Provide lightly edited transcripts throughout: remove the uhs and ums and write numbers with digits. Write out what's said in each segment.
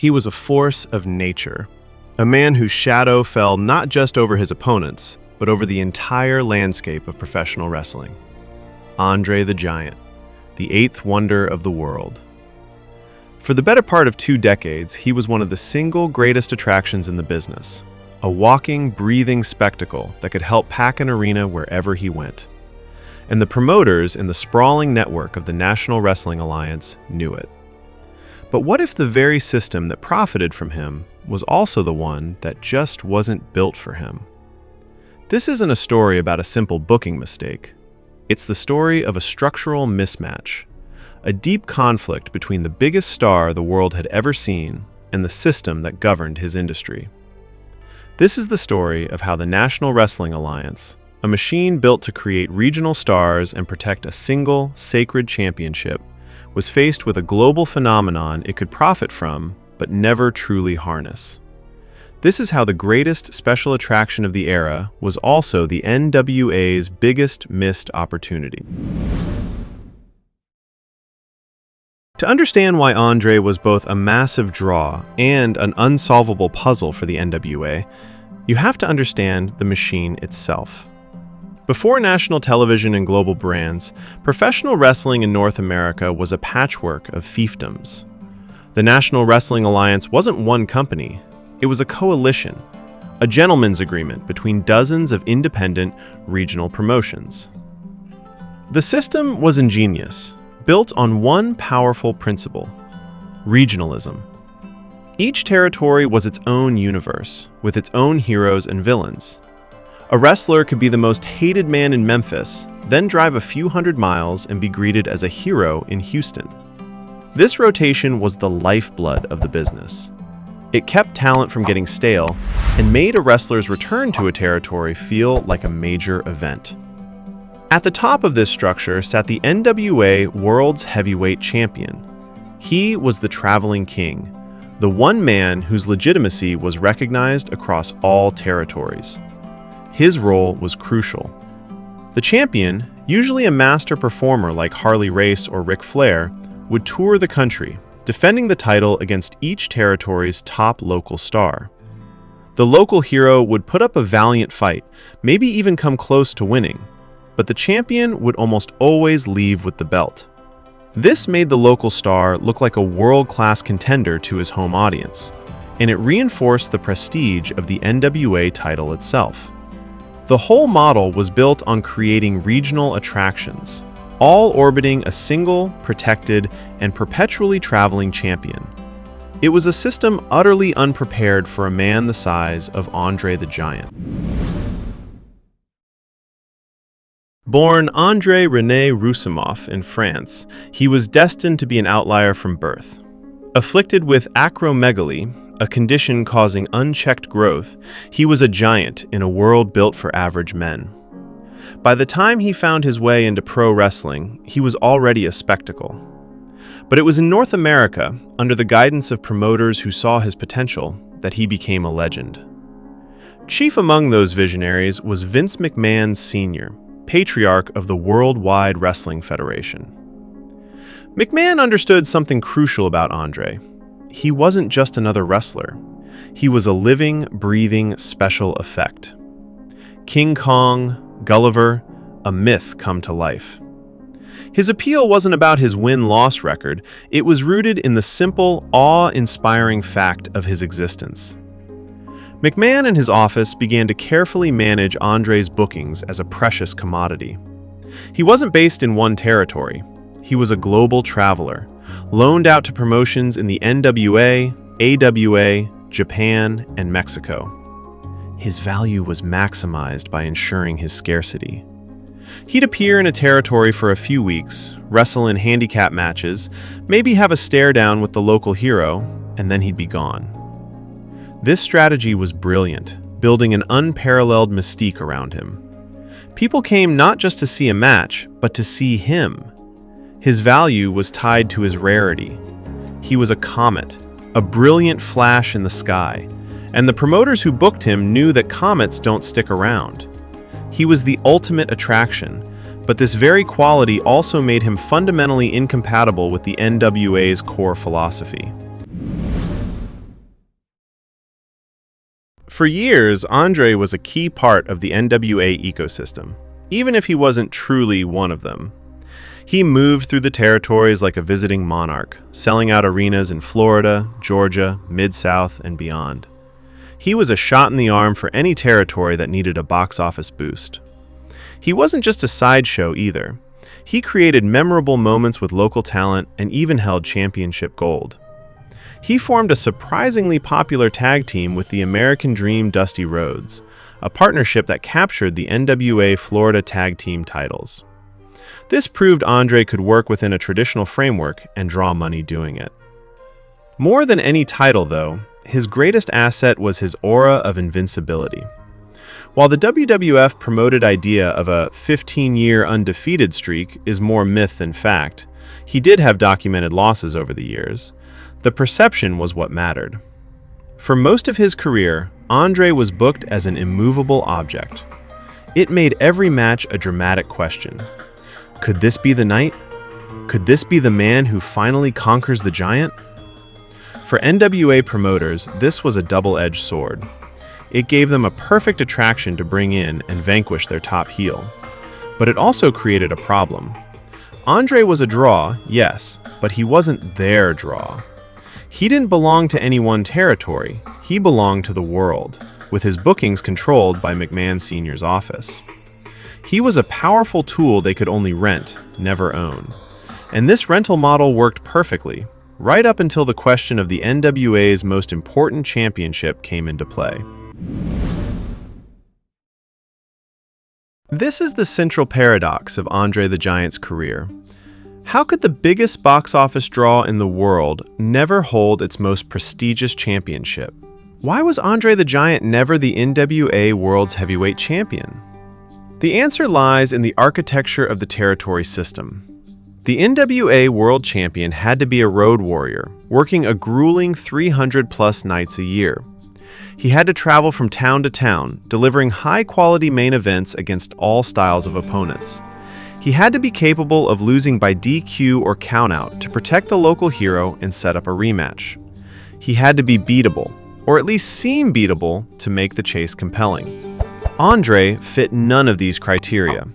He was a force of nature, a man whose shadow fell not just over his opponents, but over the entire landscape of professional wrestling. Andre the Giant, the eighth wonder of the world. For the better part of 2 decades, he was one of the single greatest attractions in the business, a walking, breathing spectacle that could help pack an arena wherever he went. And the promoters in the sprawling network of the National Wrestling Alliance knew it. But what if the very system that profited from him was also the one that just wasn't built for him? This isn't a story about a simple booking mistake. It's the story of a structural mismatch, a deep conflict between the biggest star the world had ever seen and the system that governed his industry. This is the story of how the National Wrestling Alliance, a machine built to create regional stars and protect a single, sacred championship, was faced with a global phenomenon it could profit from, but never truly harness. This is how the greatest special attraction of the era was also the NWA's biggest missed opportunity. To understand why Andre was both a massive draw and an unsolvable puzzle for the NWA, you have to understand the machine itself. Before national television and global brands, professional wrestling in North America was a patchwork of fiefdoms. The National Wrestling Alliance wasn't one company, it was a coalition, a gentleman's agreement between dozens of independent regional promotions. The system was ingenious, built on one powerful principle: regionalism. Each territory was its own universe, with its own heroes and villains. A wrestler could be the most hated man in Memphis, then drive a few hundred miles and be greeted as a hero in Houston. This rotation was the lifeblood of the business. It kept talent from getting stale and made a wrestler's return to a territory feel like a major event. At the top of this structure sat the NWA World's Heavyweight Champion. He was the traveling king, the one man whose legitimacy was recognized across all territories. His role was crucial. The champion, usually a master performer like Harley Race or Ric Flair, would tour the country, defending the title against each territory's top local star. The local hero would put up a valiant fight, maybe even come close to winning, but the champion would almost always leave with the belt. This made the local star look like a world-class contender to his home audience, and it reinforced the prestige of the NWA title itself. The whole model was built on creating regional attractions, all orbiting a single, protected, and perpetually traveling champion. It was a system utterly unprepared for a man the size of Andre the Giant. Born Andre René Roussimoff in France, he was destined to be an outlier from birth. Afflicted with acromegaly, a condition causing unchecked growth, he was a giant in a world built for average men. By the time he found his way into pro wrestling, he was already a spectacle. But it was in North America, under the guidance of promoters who saw his potential, that he became a legend. Chief among those visionaries was Vince McMahon Sr., patriarch of the Worldwide Wrestling Federation. McMahon understood something crucial about Andre. He wasn't just another wrestler. He was a living, breathing special effect. King Kong, Gulliver, a myth come to life. His appeal wasn't about his win-loss record, it was rooted in the simple, awe-inspiring fact of his existence. McMahon and his office began to carefully manage Andre's bookings as a precious commodity. He wasn't based in one territory. He was a global traveler, loaned out to promotions in the NWA, AWA, Japan, and Mexico. His value was maximized by ensuring his scarcity. He'd appear in a territory for a few weeks, wrestle in handicap matches, maybe have a stare-down with the local hero, and then he'd be gone. This strategy was brilliant, building an unparalleled mystique around him. People came not just to see a match, but to see him. His value was tied to his rarity. He was a comet, a brilliant flash in the sky, and the promoters who booked him knew that comets don't stick around. He was the ultimate attraction, but this very quality also made him fundamentally incompatible with the NWA's core philosophy. For years, Andre was a key part of the NWA ecosystem, even if he wasn't truly one of them. He moved through the territories like a visiting monarch, selling out arenas in Florida, Georgia, Mid-South, and beyond. He was a shot in the arm for any territory that needed a box office boost. He wasn't just a sideshow either. He created memorable moments with local talent and even held championship gold. He formed a surprisingly popular tag team with the American Dream Dusty Rhodes, a partnership that captured the NWA Florida Tag Team titles. This proved Andre could work within a traditional framework and draw money doing it. More than any title, though, his greatest asset was his aura of invincibility. While the WWF promoted idea of a 15-year undefeated streak is more myth than fact, he did have documented losses over the years. The perception was what mattered. For most of his career, Andre was booked as an immovable object. It made every match a dramatic question. Could this be the night? Could this be the man who finally conquers the giant? For NWA promoters, this was a double-edged sword. It gave them a perfect attraction to bring in and vanquish their top heel. But it also created a problem. Andre was a draw, yes, but he wasn't their draw. He didn't belong to any one territory. He belonged to the world, with his bookings controlled by McMahon Sr.'s office. He was a powerful tool they could only rent, never own. And this rental model worked perfectly, right up until the question of the NWA's most important championship came into play. This is the central paradox of Andre the Giant's career. How could the biggest box office draw in the world never hold its most prestigious championship? Why was Andre the Giant never the NWA World's Heavyweight Champion? The answer lies in the architecture of the territory system. The NWA World Champion had to be a road warrior, working a grueling 300-plus nights a year. He had to travel from town to town, delivering high-quality main events against all styles of opponents. He had to be capable of losing by DQ or countout to protect the local hero and set up a rematch. He had to be beatable, or at least seem beatable, to make the chase compelling. Andre fit none of these criteria.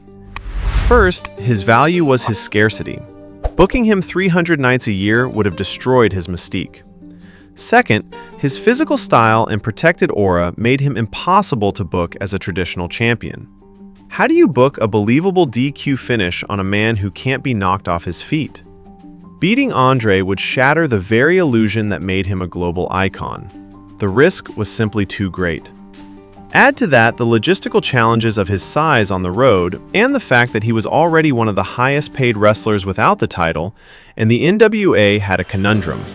First, his value was his scarcity. Booking him 300 nights a year would have destroyed his mystique. Second, his physical style and protected aura made him impossible to book as a traditional champion. How do you book a believable DQ finish on a man who can't be knocked off his feet? Beating Andre would shatter the very illusion that made him a global icon. The risk was simply too great. Add to that the logistical challenges of his size on the road and the fact that he was already one of the highest paid wrestlers without the title, and the NWA had a conundrum.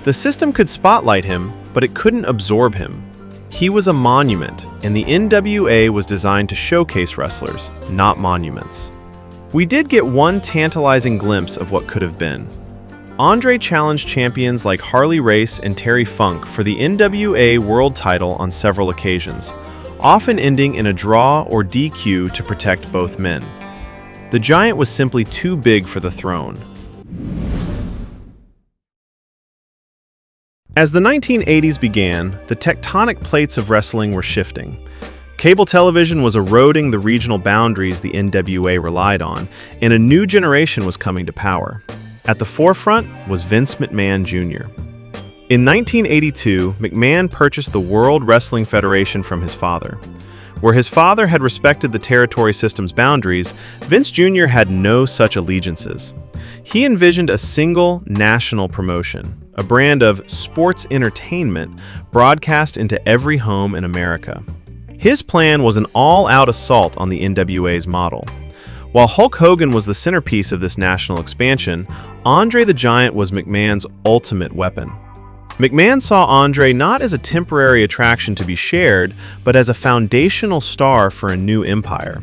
The system could spotlight him, but it couldn't absorb him. He was a monument, and the NWA was designed to showcase wrestlers, not monuments. We did get one tantalizing glimpse of what could have been. Andre challenged champions like Harley Race and Terry Funk for the NWA World title on several occasions, often ending in a draw or DQ to protect both men. The Giant was simply too big for the throne. As the 1980s began, the tectonic plates of wrestling were shifting. Cable television was eroding the regional boundaries the NWA relied on, and a new generation was coming to power. At the forefront was Vince McMahon Jr. In 1982, McMahon purchased the World Wrestling Federation from his father. Where his father had respected the territory system's boundaries, Vince Jr. had no such allegiances. He envisioned a single national promotion, a brand of sports entertainment broadcast into every home in America. His plan was an all-out assault on the NWA's model. While Hulk Hogan was the centerpiece of this national expansion, Andre the Giant was McMahon's ultimate weapon. McMahon saw Andre not as a temporary attraction to be shared, but as a foundational star for a new empire.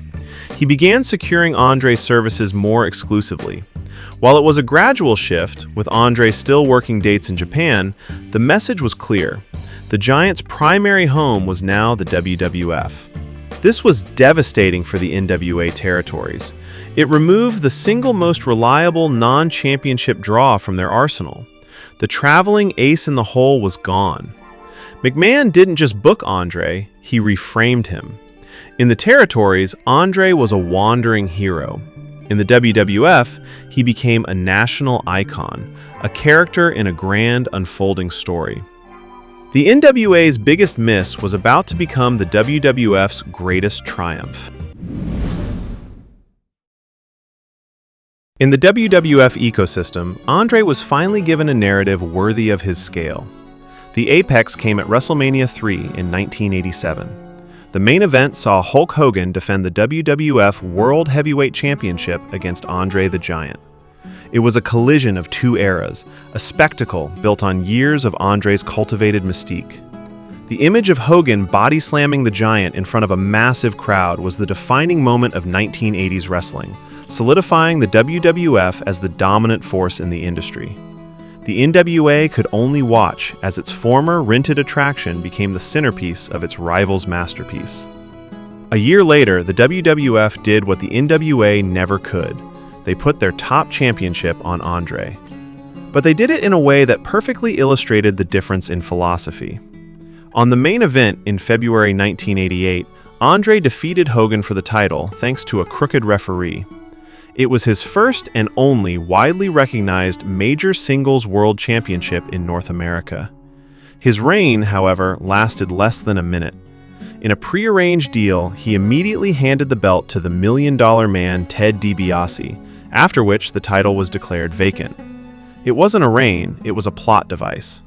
He began securing Andre's services more exclusively. While it was a gradual shift, with Andre still working dates in Japan, the message was clear. The Giant's primary home was now the WWF. This was devastating for the NWA territories. It removed the single most reliable non-championship draw from their arsenal. The traveling ace in the hole was gone. McMahon didn't just book Andre, he reframed him. In the territories, Andre was a wandering hero. In the WWF, he became a national icon, a character in a grand unfolding story. The NWA's biggest miss was about to become the WWF's greatest triumph. In the WWF ecosystem, Andre was finally given a narrative worthy of his scale. The apex came at WrestleMania 3 in 1987. The main event saw Hulk Hogan defend the WWF World Heavyweight Championship against Andre the Giant. It was a collision of two eras, a spectacle built on years of Andre's cultivated mystique. The image of Hogan body-slamming the Giant in front of a massive crowd was the defining moment of 1980s wrestling, solidifying the WWF as the dominant force in the industry. The NWA could only watch as its former rented attraction became the centerpiece of its rival's masterpiece. A year later, the WWF did what the NWA never could. They put their top championship on Andre. But they did it in a way that perfectly illustrated the difference in philosophy. On the main event in February 1988, Andre defeated Hogan for the title thanks to a crooked referee. It was his first and only widely recognized major singles world championship in North America. His reign, however, lasted less than a minute. In a prearranged deal, he immediately handed the belt to the $1 Million Man Ted DiBiase, after which the title was declared vacant. It wasn't a reign, it was a plot device.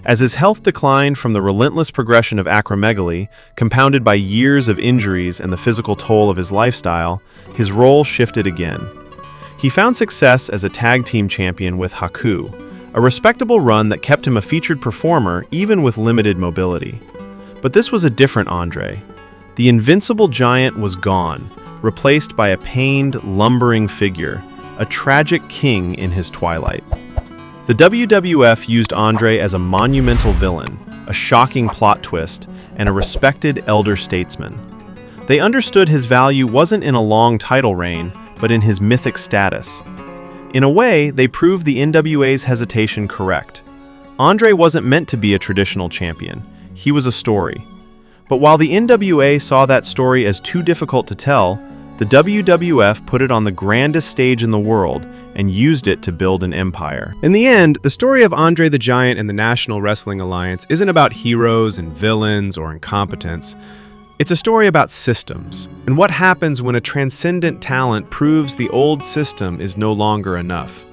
As his health declined from the relentless progression of acromegaly, compounded by years of injuries and the physical toll of his lifestyle, his role shifted again. He found success as a tag team champion with Haku, a respectable run that kept him a featured performer even with limited mobility. But this was a different Andre. The invincible giant was gone, replaced by a pained, lumbering figure, a tragic king in his twilight. The WWF used Andre as a monumental villain, a shocking plot twist, and a respected elder statesman. They understood his value wasn't in a long title reign, but in his mythic status. In a way, they proved the NWA's hesitation correct. Andre wasn't meant to be a traditional champion. He was a story. But while the NWA saw that story as too difficult to tell, the WWF put it on the grandest stage in the world and used it to build an empire. In the end, the story of Andre the Giant and the National Wrestling Alliance isn't about heroes and villains or incompetence. It's a story about systems, and what happens when a transcendent talent proves the old system is no longer enough.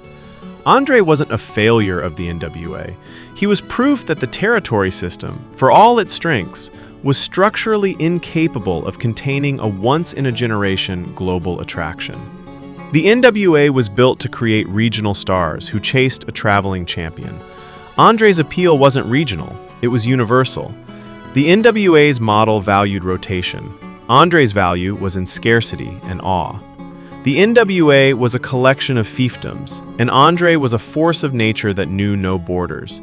Andre wasn't a failure of the NWA. He was proof that the territory system, for all its strengths, was structurally incapable of containing a once-in-a-generation global attraction. The NWA was built to create regional stars who chased a traveling champion. Andre's appeal wasn't regional, it was universal. The NWA's model valued rotation. Andre's value was in scarcity and awe. The NWA was a collection of fiefdoms, and Andre was a force of nature that knew no borders.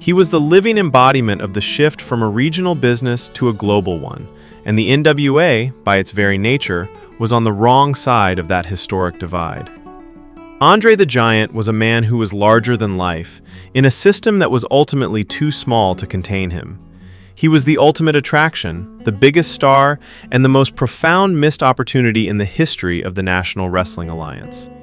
He was the living embodiment of the shift from a regional business to a global one, and the NWA, by its very nature, was on the wrong side of that historic divide. Andre the Giant was a man who was larger than life, in a system that was ultimately too small to contain him. He was the ultimate attraction, the biggest star, and the most profound missed opportunity in the history of the National Wrestling Alliance.